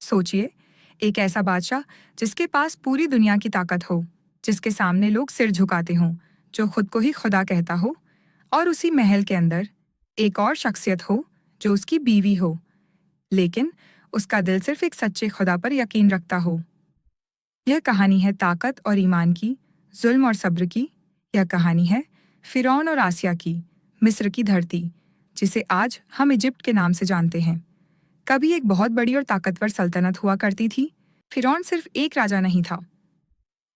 सोचिए, एक ऐसा बादशाह जिसके पास पूरी दुनिया की ताकत हो, जिसके सामने लोग सिर झुकाते हों, जो खुद को ही खुदा कहता हो, और उसी महल के अंदर एक और शख्सियत हो जो उसकी बीवी हो, लेकिन उसका दिल सिर्फ एक सच्चे खुदा पर यकीन रखता हो। यह कहानी है ताकत और ईमान की, जुल्म और सब्र की। यह कहानी है फिरौन और आसिया की, मिस्र की धरती, जिसे आज हम इजिप्ट के नाम से जानते हैं। कभी एक बहुत बड़ी और ताकतवर सल्तनत हुआ करती थी। फिरौन सिर्फ एक राजा नहीं था,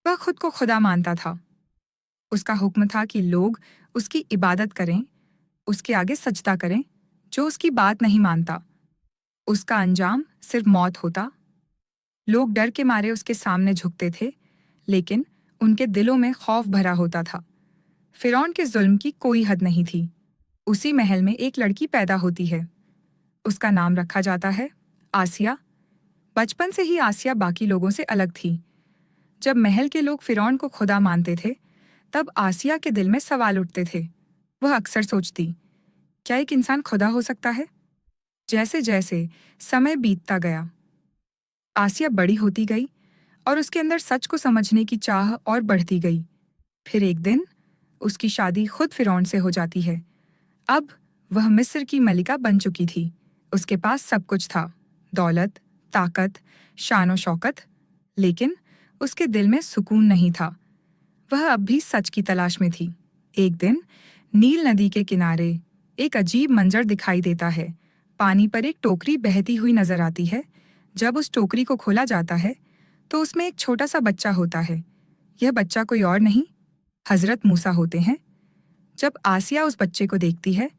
वह खुद को खुदा मानता था। उसका हुक्म था कि लोग उसकी इबादत करें, उसके आगे सजदा करें। जो उसकी बात नहीं मानता, उसका अंजाम सिर्फ मौत होता। लोग डर के मारे उसके सामने झुकते थे, लेकिन उनके दिलों में खौफ भरा होता था। फिरौन के जुल्म की कोई हद नहीं थी। उसी महल में एक लड़की पैदा होती है। उसका नाम रखा जाता है आसिया। बचपन से ही आसिया बाकी लोगों से अलग थी। जब महल के लोग फिरौन को खुदा मानते थे, तब आसिया के दिल में सवाल उठते थे। वह अक्सर सोचती, क्या एक इंसान खुदा हो सकता है? जैसे जैसे समय बीतता गया, आसिया बड़ी होती गई और उसके अंदर सच को समझने की चाह और बढ़ती गई। फिर एक दिन उसकी शादी खुद फिरौन से हो जाती है। अब वह मिस्र की मलिका बन चुकी थी। उसके पास सब कुछ था, दौलत, ताकत, शान और शौकत, लेकिन उसके दिल में सुकून नहीं था। वह अब भी सच की तलाश में थी। एक दिन नील नदी के किनारे एक अजीब मंजर दिखाई देता है। पानी पर एक टोकरी बहती हुई नजर आती है। जब उस टोकरी को खोला जाता है, तो उसमें एक छोटा सा बच्चा होता है। यह बच्चा कोई और नहीं, हजरत मूसा होते हैं। जब आसिया उस बच्चे को देखती है,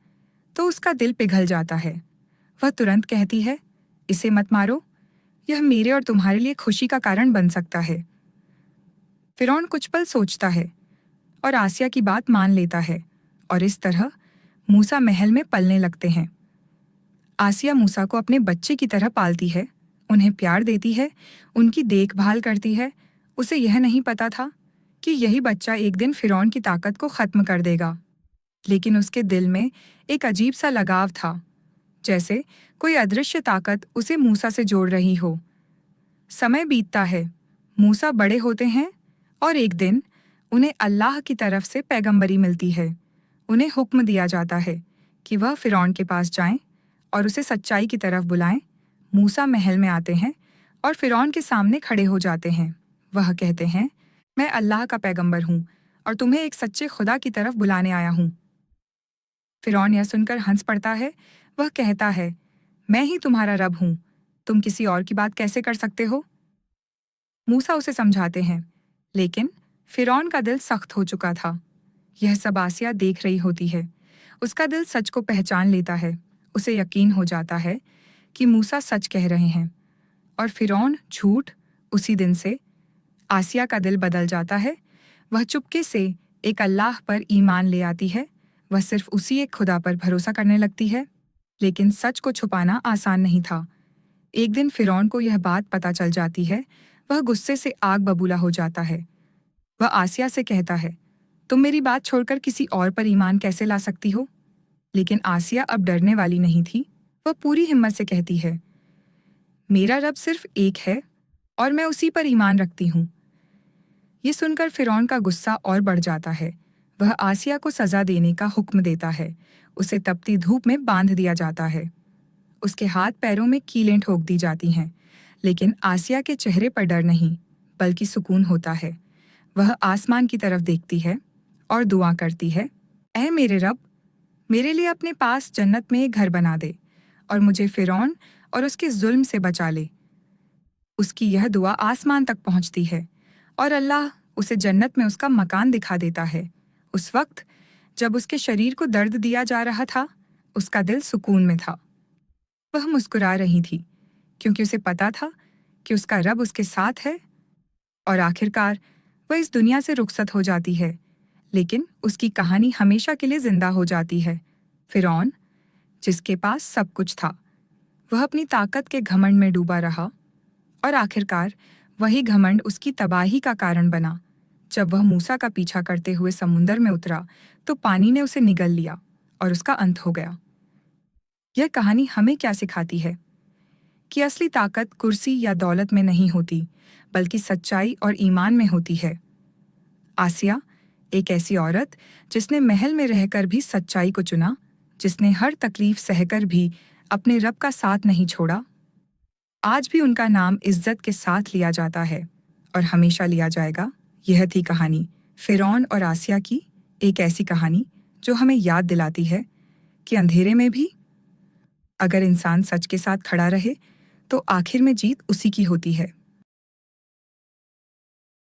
तो उसका दिल पिघल जाता है। वह तुरंत कहती है, इसे मत मारो, यह मेरे और तुम्हारे लिए खुशी का कारण बन सकता है। फिरौन कुछ पल सोचता है और आसिया की बात मान लेता है, और इस तरह मूसा महल में पलने लगते हैं। आसिया मूसा को अपने बच्चे की तरह पालती है, उन्हें प्यार देती है, उनकी देखभाल करती है। उसे यह नहीं पता था कि यही बच्चा एक दिन फिरौन की ताकत को खत्म कर देगा। लेकिन उसके दिल में एक अजीब सा लगाव था, जैसे कोई अदृश्य ताकत उसे मूसा से जोड़ रही हो। समय बीतता है, मूसा बड़े होते हैं, और एक दिन उन्हें अल्लाह की तरफ से पैगंबरी मिलती है। उन्हें हुक्म दिया जाता है कि वह फिरौन के पास जाएं और उसे सच्चाई की तरफ बुलाएं। मूसा महल में आते हैं और फिरौन के सामने खड़े हो जाते हैं। वह कहते हैं, मैं अल्लाह का पैगंबर हूँ और तुम्हें एक सच्चे खुदा की तरफ बुलाने आया हूँ। फिरौन यह सुनकर हंस पड़ता है। वह कहता है, मैं ही तुम्हारा रब हूँ, तुम किसी और की बात कैसे कर सकते हो? मूसा उसे समझाते हैं, लेकिन फिरौन का दिल सख्त हो चुका था। यह सब आसिया देख रही होती है। उसका दिल सच को पहचान लेता है। उसे यकीन हो जाता है कि मूसा सच कह रहे हैं और फिरौन झूठ। उसी दिन से आसिया का दिल बदल जाता है। वह चुपके से एक अल्लाह पर ईमान ले आती है। वह सिर्फ उसी एक खुदा पर भरोसा करने लगती है। लेकिन सच को छुपाना आसान नहीं था। एक दिन फिरौन को यह बात पता चल जाती है। वह गुस्से से आग बबूला हो जाता है। वह आसिया से कहता है, तुम मेरी बात छोड़कर किसी और पर ईमान कैसे ला सकती हो? लेकिन आसिया अब डरने वाली नहीं थी। वह पूरी हिम्मत से कहती है, मेरा रब सिर्फ एक है और मैं उसी पर ईमान रखती हूँ। ये सुनकर फिरौन का गुस्सा और बढ़ जाता है। वह आसिया को सजा देने का हुक्म देता है। उसे तपती धूप में बांध दिया जाता है। उसके हाथ पैरों में कीलें ठोक दी जाती हैं, लेकिन आसिया के चेहरे पर डर नहीं, बल्कि सुकून होता है। वह आसमान की तरफ देखती है और दुआ करती है, ऐ मेरे रब, मेरे लिए अपने पास जन्नत में एक घर बना दे और मुझे फिरौन और उसके जुल्म से बचा ले। उसकी यह दुआ आसमान तक पहुंचती है और अल्लाह उसे जन्नत में उसका मकान दिखा देता है। उस वक्त जब उसके शरीर को दर्द दिया जा रहा था, उसका दिल सुकून में था। वह मुस्कुरा रही थी, क्योंकि उसे पता था कि उसका रब उसके साथ है। और आखिरकार वह इस दुनिया से रुखसत हो जाती है, लेकिन उसकी कहानी हमेशा के लिए जिंदा हो जाती है। फिरौन, जिसके पास सब कुछ था, वह अपनी ताकत के घमंड में डूबा रहा, और आखिरकार वही घमंड उसकी तबाही का कारण बना। जब वह मूसा का पीछा करते हुए समुंदर में उतरा, तो पानी ने उसे निगल लिया और उसका अंत हो गया। यह कहानी हमें क्या सिखाती है? कि असली ताकत कुर्सी या दौलत में नहीं होती, बल्कि सच्चाई और ईमान में होती है। आसिया, एक ऐसी औरत जिसने महल में रहकर भी सच्चाई को चुना, जिसने हर तकलीफ सहकर भी अपने रब का साथ नहीं छोड़ा। आज भी उनका नाम इज्जत के साथ लिया जाता है और हमेशा लिया जाएगा। यह थी कहानी फिरौन और आसिया की, एक ऐसी कहानी जो हमें याद दिलाती है कि अंधेरे में भी अगर इंसान सच के साथ खड़ा रहे तो आखिर में जीत उसी की होती है।